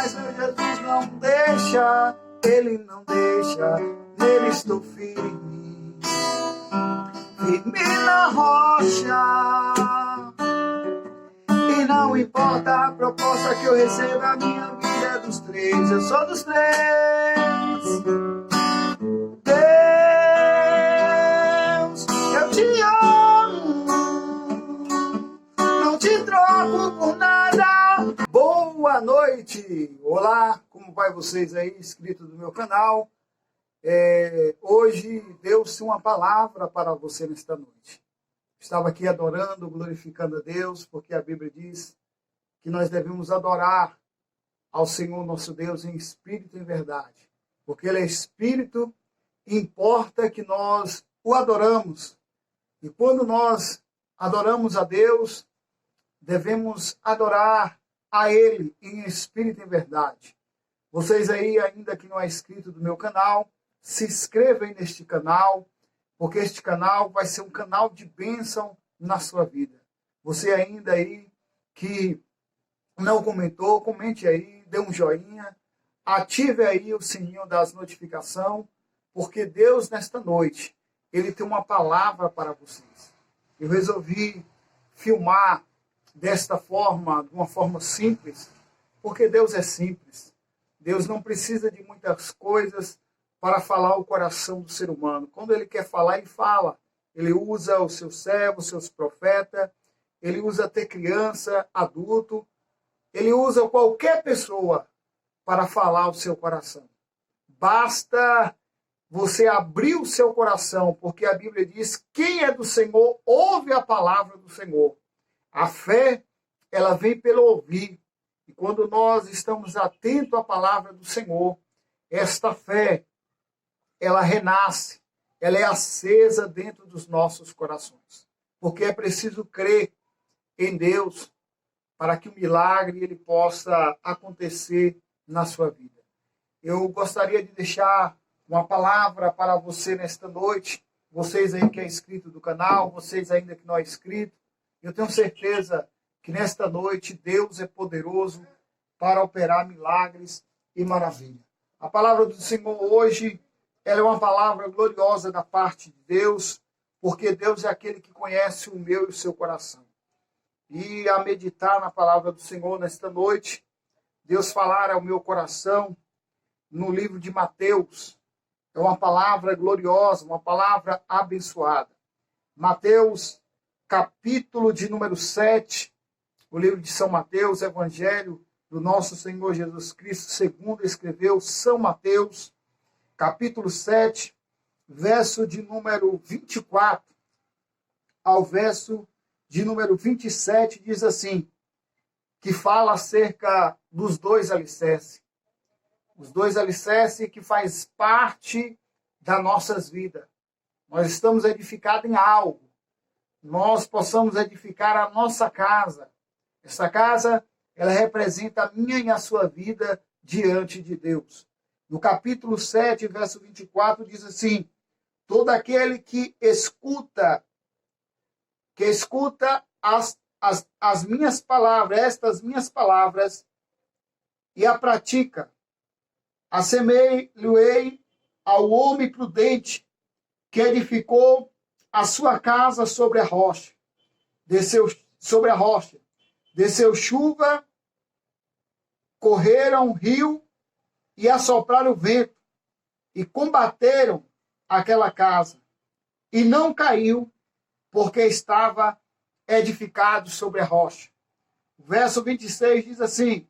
mas meu Jesus não deixa, Ele não deixa, nele estou firme, firme na rocha. E não importa a proposta que eu recebo, a minha vida é dos três, eu sou dos três. Deus, eu te amo, não te troco por nada. Boa noite! Olá, como vai vocês aí, inscritos do meu canal? Hoje Deus tem uma palavra para você nesta noite. Estava aqui adorando, glorificando a Deus, porque a Bíblia diz que nós devemos adorar ao Senhor nosso Deus em espírito e em verdade. Porque Ele é espírito, importa que nós o adoramos. E quando nós adoramos a Deus, devemos adorar a Ele em espírito e em verdade. Vocês aí, ainda que não é inscrito do meu canal, se inscrevam aí neste canal, porque este canal vai ser um canal de bênção na sua vida. Você ainda aí que não comentou, comente aí, dê um joinha, ative aí o sininho das notificações, porque Deus, nesta noite, Ele tem uma palavra para vocês. Eu resolvi filmar desta forma, de uma forma simples, porque Deus é simples. Deus não precisa de muitas coisas para falar o coração do ser humano. Quando Ele quer falar, Ele fala. Ele usa os seus servos, os seus profetas, Ele usa até criança, adulto, Ele usa qualquer pessoa para falar o seu coração. Basta você abrir o seu coração, porque a Bíblia diz: quem é do Senhor, ouve a palavra do Senhor. A fé, ela vem pelo ouvir. E quando nós estamos atentos à palavra do Senhor, esta fé, ela renasce, ela é acesa dentro dos nossos corações. Porque é preciso crer em Deus para que o milagre ele possa acontecer na sua vida. Eu gostaria de deixar uma palavra para você nesta noite, vocês aí que é inscrito do canal, vocês ainda que não é inscrito. Eu tenho certeza que nesta noite Deus é poderoso para operar milagres e maravilhas. A palavra do Senhor hoje, ela é uma palavra gloriosa da parte de Deus, porque Deus é aquele que conhece o meu e o seu coração. E a meditar na palavra do Senhor nesta noite, Deus falar ao meu coração no livro de Mateus. É uma palavra gloriosa, uma palavra abençoada. Mateus, capítulo de número 7, o livro de São Mateus, Evangelho do nosso Senhor Jesus Cristo, segundo escreveu São Mateus, capítulo 7, verso de número 24 ao verso de número 27, diz assim, que fala acerca dos dois alicerces. Os dois alicerces que faz parte das nossas vidas. Nós estamos edificados em algo. Nós possamos edificar a nossa casa. Essa casa, ela representa a minha e a sua vida diante de Deus. No capítulo 7, verso 24, diz assim, todo aquele que escuta as minhas palavras, estas minhas palavras, e a pratica, assemelho-ei ao homem prudente que edificou a sua casa sobre a rocha. Desceu chuva, correram rio e assopraram o vento e combateram aquela casa. E não caiu, porque estava edificado sobre a rocha. O verso 26 diz assim,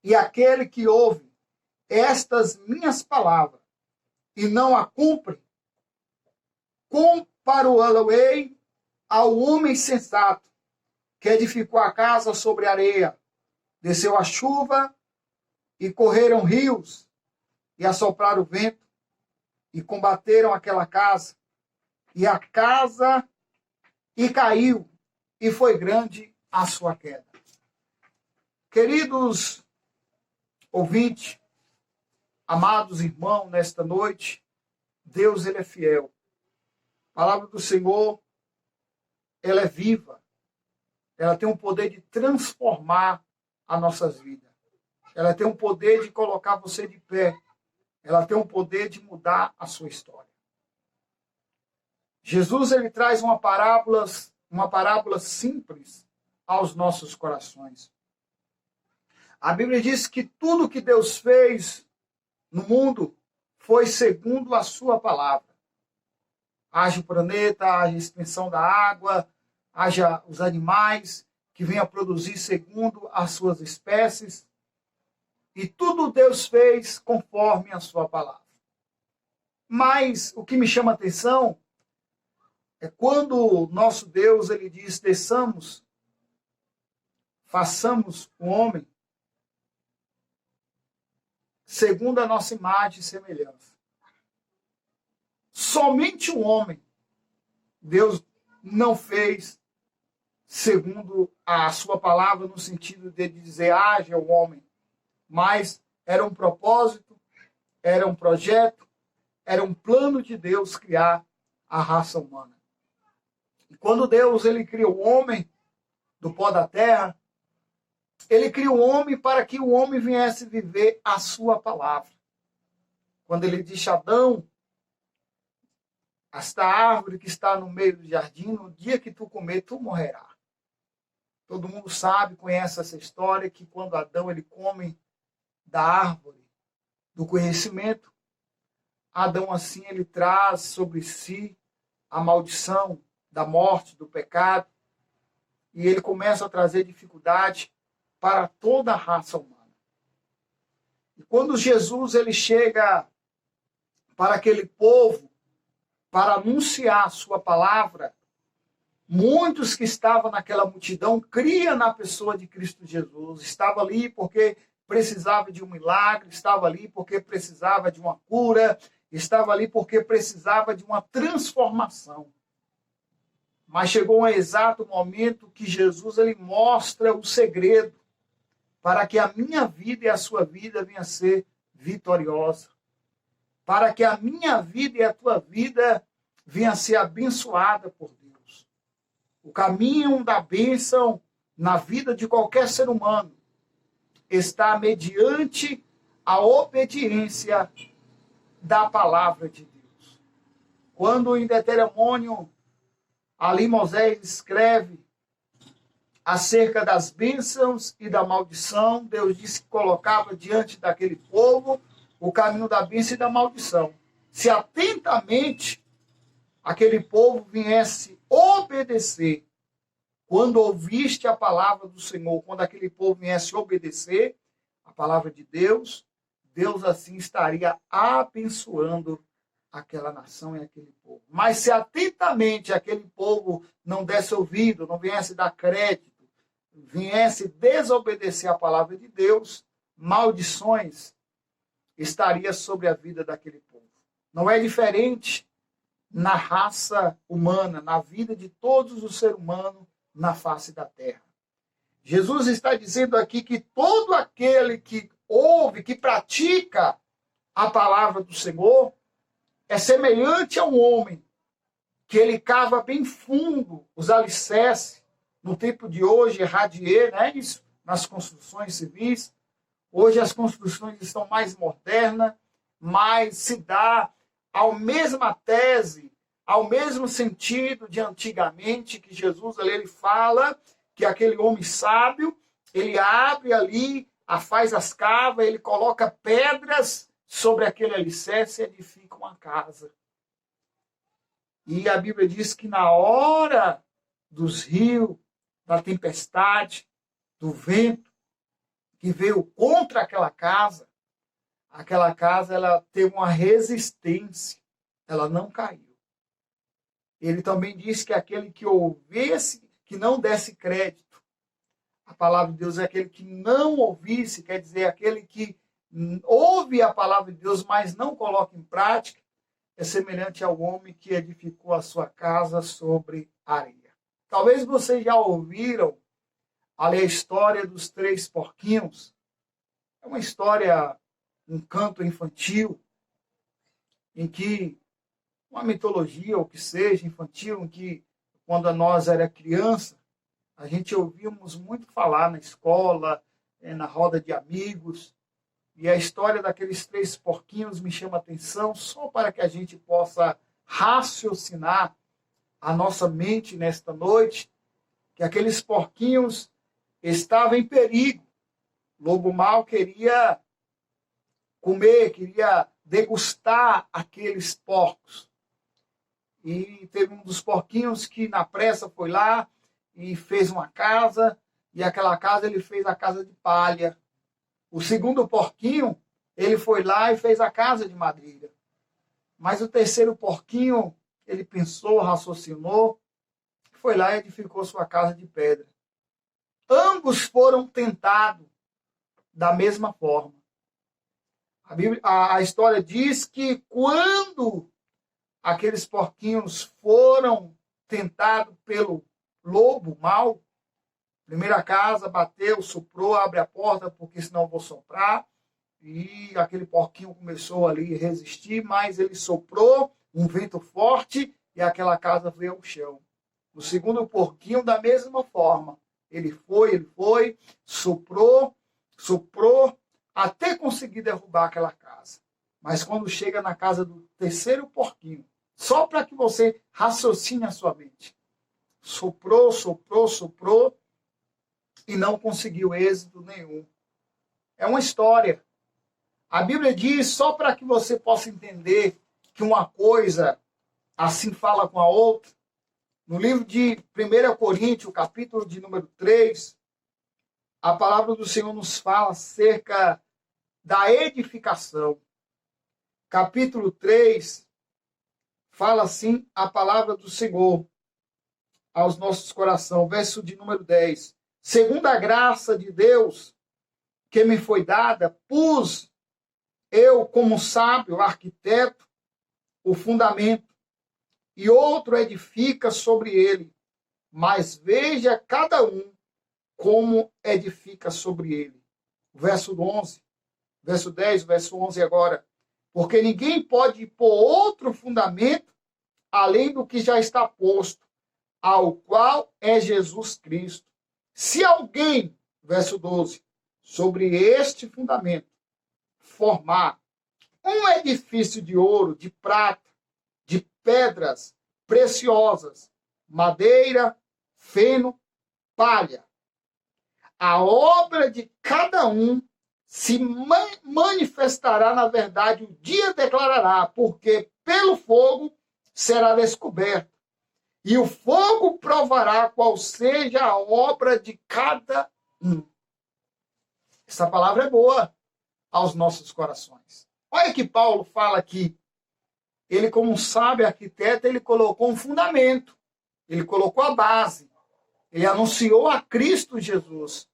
e aquele que ouve estas minhas palavras e não a cumpre, compará-lo-ei ao homem sensato que edificou a casa sobre a areia. Desceu a chuva e correram rios e assopraram o vento e combateram aquela casa. E a casa caiu e foi grande a sua queda. Queridos ouvintes, amados irmãos, nesta noite, Deus ele é fiel. A palavra do Senhor, ela é viva. Ela tem o poder de transformar as nossas vidas. Ela tem o poder de colocar você de pé. Ela tem o poder de mudar a sua história. Jesus, ele traz uma parábola simples aos nossos corações. A Bíblia diz que tudo que Deus fez no mundo foi segundo a sua palavra. Haja o planeta, haja a expansão da água, haja os animais que venham a produzir segundo as suas espécies. E tudo Deus fez conforme a sua palavra. Mas o que me chama a atenção é quando o nosso Deus, ele diz, façamos o homem segundo a nossa imagem e semelhança. Somente o homem, Deus não fez segundo a sua palavra, no sentido de dizer, haja o homem. Mas era um propósito, era um projeto, era um plano de Deus criar a raça humana. E quando Deus, ele criou o homem do pó da terra, ele criou o homem para que o homem viesse viver a sua palavra. Quando ele disse a Adão, esta árvore que está no meio do jardim, no dia que tu comer, tu morrerá. Todo mundo sabe, conhece essa história, que quando Adão ele come da árvore do conhecimento, Adão assim ele traz sobre si a maldição da morte, do pecado, e ele começa a trazer dificuldade para toda a raça humana. E quando Jesus ele chega para aquele povo, para anunciar a sua palavra, muitos que estavam naquela multidão criam na pessoa de Cristo Jesus. Estava ali porque precisava de um milagre, estava ali porque precisava de uma cura, estava ali porque precisava de uma transformação. Mas chegou um exato momento que Jesus ele mostra o segredo para que a minha vida e a sua vida venha a ser vitoriosa. Para que a minha vida e a tua vida venha a ser abençoada por Deus. O caminho da bênção na vida de qualquer ser humano está mediante a obediência da palavra de Deus. Quando em Deuteronômio, ali Moisés escreve acerca das bênçãos e da maldição, Deus disse que colocava diante daquele povo o caminho da bênção e da maldição. Se atentamente aquele povo viesse obedecer, quando ouviste a palavra do Senhor, quando aquele povo viesse obedecer a palavra de Deus, Deus assim estaria abençoando aquela nação e aquele povo. Mas se atentamente aquele povo não desse ouvido, não viesse dar crédito, viesse desobedecer a palavra de Deus, maldições estaria sobre a vida daquele povo. Não é diferente na raça humana, na vida de todos os seres humanos na face da terra. Jesus está dizendo aqui que todo aquele que ouve, que pratica a palavra do Senhor, é semelhante a um homem que ele cava bem fundo os alicerces. No tempo de hoje, radier, né? Isso, nas construções civis. Hoje as construções estão mais modernas, mas se dá à mesma tese, ao mesmo sentido de antigamente, que Jesus ali ele fala que aquele homem sábio, ele abre ali, faz as cavas, ele coloca pedras sobre aquele alicerce e edifica uma casa. E a Bíblia diz que na hora dos rios, da tempestade, do vento, que veio contra aquela casa ela teve uma resistência, ela não caiu. Ele também diz que aquele que ouvisse, que não desse crédito, a palavra de Deus é aquele que não ouvisse, quer dizer, aquele que ouve a palavra de Deus, mas não coloca em prática, é semelhante ao homem que edificou a sua casa sobre areia. Talvez vocês já ouviram a história dos 3 porquinhos. É uma história, um canto infantil, em que, uma mitologia, ou que seja, infantil, em que, quando nós era criança, a gente ouvíamos muito falar na escola, na roda de amigos. E a história daqueles 3 porquinhos me chama a atenção, só para que a gente possa raciocinar a nossa mente nesta noite, que aqueles porquinhos estavam em perigo. O lobo mau queria comer, queria degustar aqueles porcos. E teve um dos porquinhos que na pressa foi lá e fez uma casa, e aquela casa ele fez a casa de palha. O segundo porquinho, ele foi lá e fez a casa de madeira. Mas o terceiro porquinho, ele pensou, raciocinou, foi lá e edificou sua casa de pedra. Ambos foram tentados da mesma forma. A história diz que quando aqueles porquinhos foram tentados pelo lobo mau, primeira casa, bateu, soprou, abre a porta, porque senão eu vou soprar. E aquele porquinho começou ali a resistir, mas ele soprou um vento forte e aquela casa veio ao chão. O segundo porquinho, da mesma forma. Ele foi, soprou, até conseguir derrubar aquela casa. Mas quando chega na casa do terceiro porquinho, só para que você raciocine a sua mente, soprou, e não conseguiu êxito nenhum. É uma história. A Bíblia diz, só para que você possa entender que uma coisa assim fala com a outra, no livro de 1 Coríntios, capítulo de número 3, a palavra do Senhor nos fala acerca da edificação. Capítulo 3, fala assim a palavra do Senhor aos nossos corações, verso de número 10. Segundo a graça de Deus que me foi dada, pus eu, como sábio arquiteto, o fundamento, e outro edifica sobre ele. Mas veja cada um como edifica sobre ele. Verso 11, verso 10, verso 11 agora. Porque ninguém pode pôr outro fundamento além do que já está posto, ao qual é Jesus Cristo. Se alguém, verso 12, sobre este fundamento, formar um edifício de ouro, de prata, de pedras preciosas, madeira, feno, palha, a obra de cada um se manifestará na verdade, o dia declarará, porque pelo fogo será descoberto. E o fogo provará qual seja a obra de cada um. Essa palavra é boa aos nossos corações. Olha que Paulo fala aqui. Ele, como um sábio arquiteto, ele colocou um fundamento. Ele colocou a base. Ele anunciou a Cristo Jesus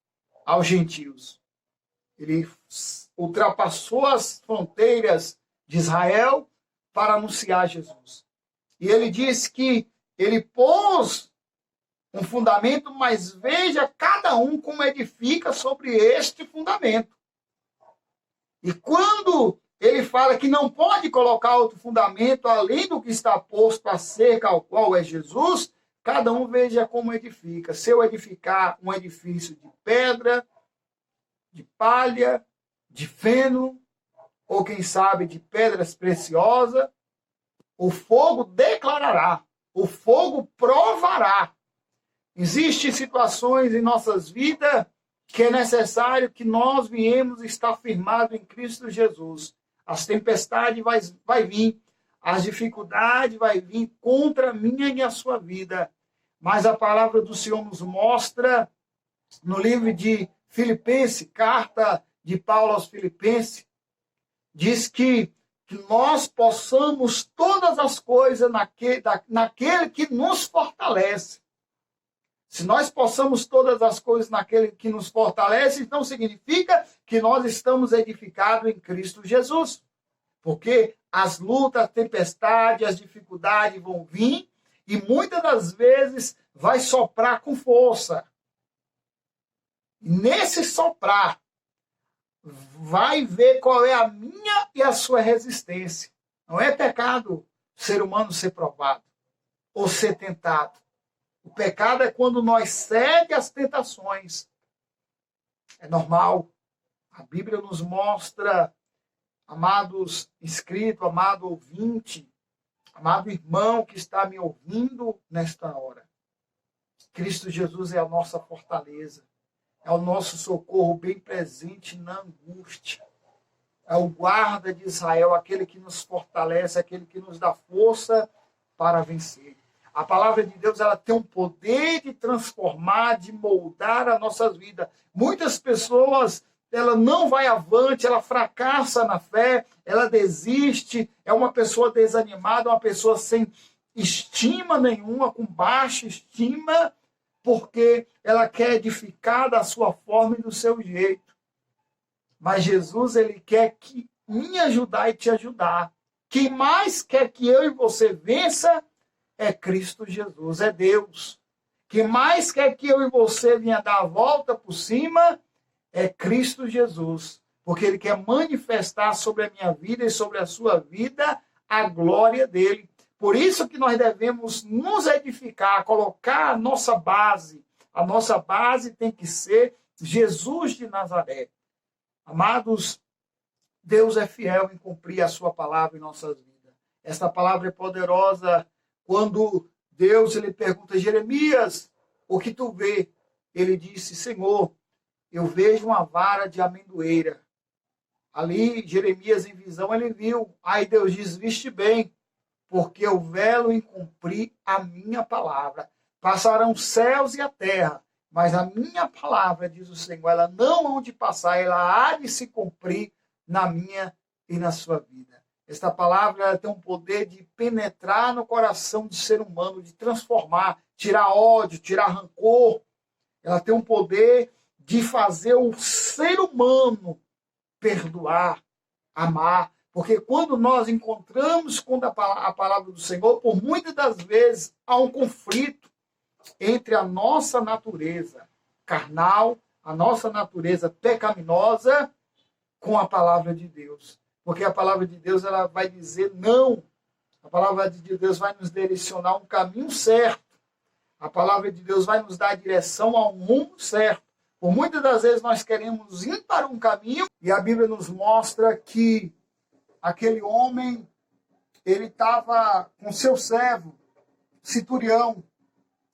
aos gentios. Ele ultrapassou as fronteiras de Israel para anunciar Jesus. E ele diz que ele pôs um fundamento, mas veja cada um como edifica sobre este fundamento. E quando ele fala que não pode colocar outro fundamento além do que está posto acerca ao qual é Jesus, cada um veja como edifica. Se eu edificar um edifício de pedra, de palha, de feno, ou quem sabe de pedras preciosas, o fogo declarará, o fogo provará. Existem situações em nossas vidas que é necessário que nós viemos estar firmados em Cristo Jesus. As tempestades vai vir, as dificuldades vai vir contra a minha e a sua vida. Mas a palavra do Senhor nos mostra no livro de Filipenses, carta de Paulo aos Filipenses, diz que nós possamos todas as coisas naquele que nos fortalece. Se nós possamos todas as coisas naquele que nos fortalece, então significa que nós estamos edificados em Cristo Jesus. Porque as lutas, a tempestade, as dificuldades vão vir e muitas das vezes vai soprar com força. Nesse soprar, vai ver qual é a minha e a sua resistência. Não é pecado o ser humano ser provado ou ser tentado. O pecado é quando nós cedemos às tentações. É normal. A Bíblia nos mostra, amados inscritos, amado ouvinte, amado irmão que está me ouvindo nesta hora. Cristo Jesus é a nossa fortaleza, é o nosso socorro bem presente na angústia. É o guarda de Israel, aquele que nos fortalece, aquele que nos dá força para vencer. A palavra de Deus, ela tem um poder de transformar, de moldar a nossa vida. Muitas pessoas, ela não vai avante, ela fracassa na fé, ela desiste, é uma pessoa desanimada, uma pessoa sem estima nenhuma, com baixa estima, porque ela quer edificar da sua forma e do seu jeito. Mas Jesus, ele quer me ajudar e te ajudar. Quem mais quer que eu e você vença é Cristo Jesus, é Deus. Quem mais quer que eu e você venha dar a volta por cima é Cristo Jesus. Porque ele quer manifestar sobre a minha vida e sobre a sua vida a glória dele. Por isso que nós devemos nos edificar, colocar a nossa base. A nossa base tem que ser Jesus de Nazaré. Amados, Deus é fiel em cumprir a sua palavra em nossas vidas. Esta palavra é poderosa quando Deus ele pergunta a Jeremias, o que tu vê? Ele disse, Senhor, eu vejo uma vara de amendoeira. Ali, Jeremias em visão, ele viu. Aí Deus diz, viste bem, porque eu velo em cumprir a minha palavra. Passarão os céus e a terra, mas a minha palavra, diz o Senhor, ela não há de passar, ela há de se cumprir na minha e na sua vida. Esta palavra ela tem um poder de penetrar no coração do ser humano, de transformar, tirar ódio, tirar rancor. Ela tem um poder de fazer o ser humano perdoar, amar. Porque quando nós encontramos com a palavra do Senhor, por muitas das vezes há um conflito entre a nossa natureza carnal, a nossa natureza pecaminosa, com a palavra de Deus. Porque a palavra de Deus ela vai dizer não. A palavra de Deus vai nos direcionar um caminho certo. A palavra de Deus vai nos dar a direção a um rumo certo. Por muitas das vezes nós queremos ir para um caminho e a Bíblia nos mostra que aquele homem, ele estava com seu servo, centurião,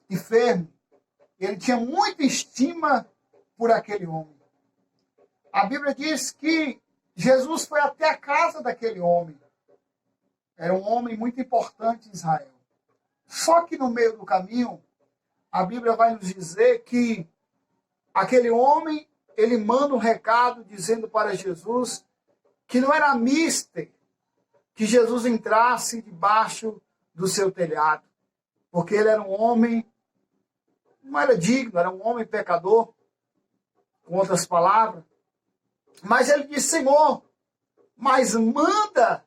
enfermo. Ele tinha muita estima por aquele homem. A Bíblia diz que Jesus foi até a casa daquele homem. Era um homem muito importante em Israel. Só que no meio do caminho, a Bíblia vai nos dizer que aquele homem, ele manda um recado dizendo para Jesus que não era mister que Jesus entrasse debaixo do seu telhado. Porque ele era um homem, não era digno, era um homem pecador, com outras palavras. Mas ele disse, Senhor, mas manda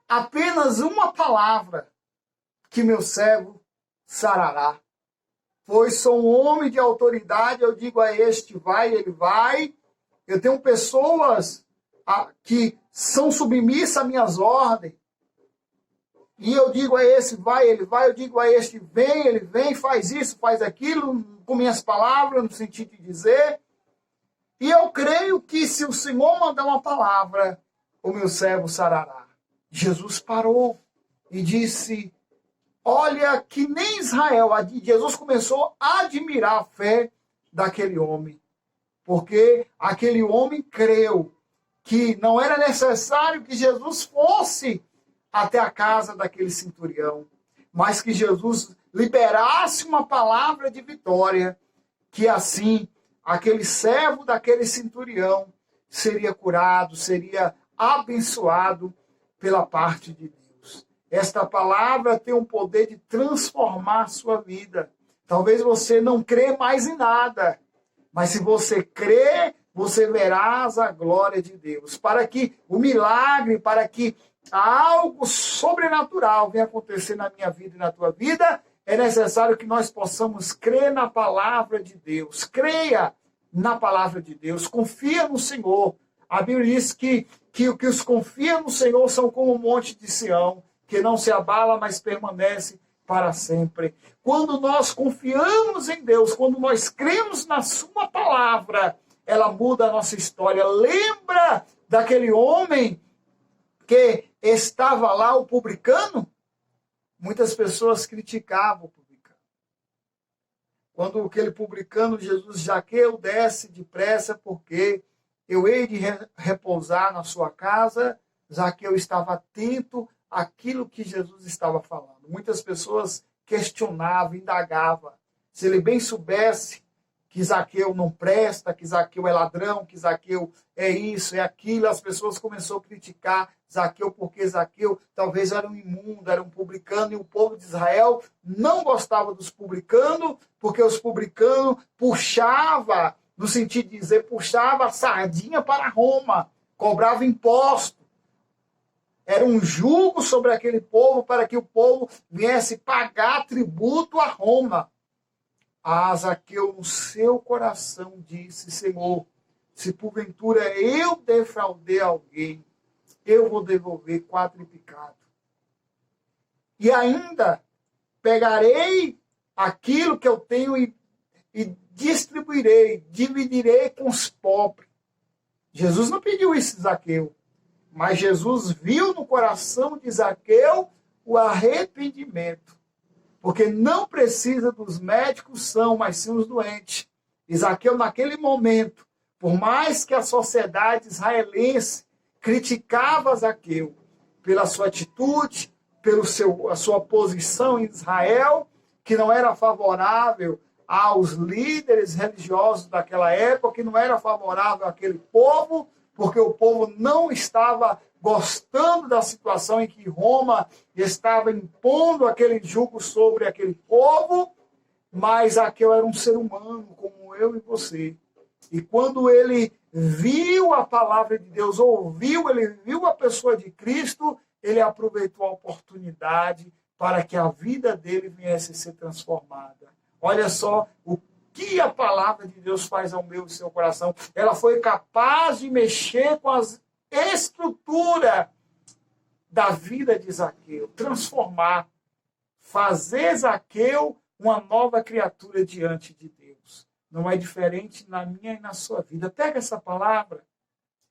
apenas uma palavra que meu servo sarará. Pois sou um homem de autoridade, eu digo a este, vai, ele vai. Eu tenho pessoas que são submissas às minhas ordens. E eu digo a esse, vai, ele vai. Eu digo a este, vem, ele vem, faz isso, faz aquilo, com minhas palavras, no sentido de dizer. E eu creio que se o Senhor mandar uma palavra, o meu servo sarará. Jesus parou e disse, olha que nem Israel, Jesus começou a admirar a fé daquele homem. Porque aquele homem creu que não era necessário que Jesus fosse até a casa daquele centurião, mas que Jesus liberasse uma palavra de vitória, que assim aquele servo daquele centurião seria curado, seria abençoado pela parte de Deus. Esta palavra tem o poder de transformar a sua vida. Talvez você não crê mais em nada, mas se você crê, você verás a glória de Deus. Para que o milagre, para que algo sobrenatural venha acontecer na minha vida e na tua vida, é necessário que nós possamos crer na palavra de Deus. Creia na palavra de Deus. Confia no Senhor. A Bíblia diz que os que confiam no Senhor são como o monte de Sião, que não se abala, mas permanece para sempre. Quando nós confiamos em Deus, quando nós cremos na sua palavra, ela muda a nossa história. Lembra daquele homem que estava lá, o publicano? Muitas pessoas criticavam o publicano. Quando aquele publicano, Jesus, Zaqueu, desce depressa, porque eu hei de repousar na sua casa. Zaqueu estava atento àquilo que Jesus estava falando. Muitas pessoas questionavam, indagavam. Se ele bem soubesse que Zaqueu não presta, que Zaqueu é ladrão, que Zaqueu é isso, é aquilo, as pessoas começaram a criticar Zaqueu, porque Zaqueu talvez era um imundo, era um publicano, e o povo de Israel não gostava dos publicanos, porque os publicanos puxavam, no sentido de dizer, puxava a sardinha para Roma, cobrava imposto. Era um jugo sobre aquele povo para que o povo viesse pagar tributo a Roma. A Zaqueu, no seu coração, disse: Senhor, se porventura eu defraudei alguém, eu vou devolver quadruplicado. E ainda pegarei aquilo que eu tenho e distribuirei, dividirei com os pobres. Jesus não pediu isso a Zaqueu, mas Jesus viu no coração de Zaqueu o arrependimento. Porque não precisa dos médicos mas sim os doentes. E Zaqueu, naquele momento, por mais que a sociedade israelense criticava Zaqueu pela sua atitude, pela sua posição em Israel, que não era favorável aos líderes religiosos daquela época, que não era favorável àquele povo, porque o povo não estava gostando da situação em que Roma estava impondo aquele jugo sobre aquele povo, mas Zaqueu era um ser humano, como eu e você. E quando ele viu a palavra de Deus, ele viu a pessoa de Cristo, ele aproveitou a oportunidade para que a vida dele viesse a ser transformada. Olha só o que a palavra de Deus faz ao meu e seu coração. Ela foi capaz de mexer com as estrutura da vida de Zaqueu, transformar, fazer Zaqueu uma nova criatura diante de Deus. Não é diferente na minha e na sua vida. Pega essa palavra,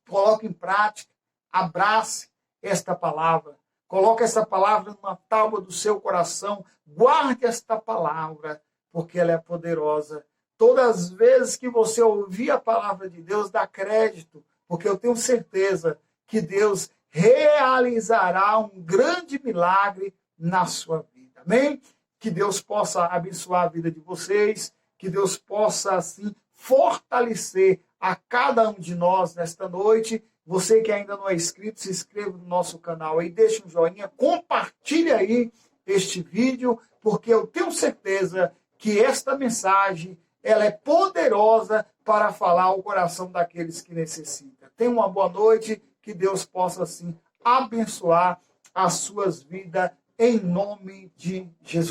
coloque em prática, abrace esta palavra, coloque essa palavra numa tábua do seu coração, guarde esta palavra, porque ela é poderosa. Todas as vezes que você ouvir a palavra de Deus, dá crédito, porque eu tenho certeza que Deus realizará um grande milagre na sua vida. Amém? Que Deus possa abençoar a vida de vocês, que Deus possa, assim, fortalecer a cada um de nós nesta noite. Você que ainda não é inscrito, se inscreva no nosso canal aí, deixe um joinha, compartilhe aí este vídeo, porque eu tenho certeza que esta mensagem ela é poderosa para falar ao coração daqueles que necessitam. Tenha uma boa noite, que Deus possa, assim, abençoar as suas vidas, em nome de Jesus.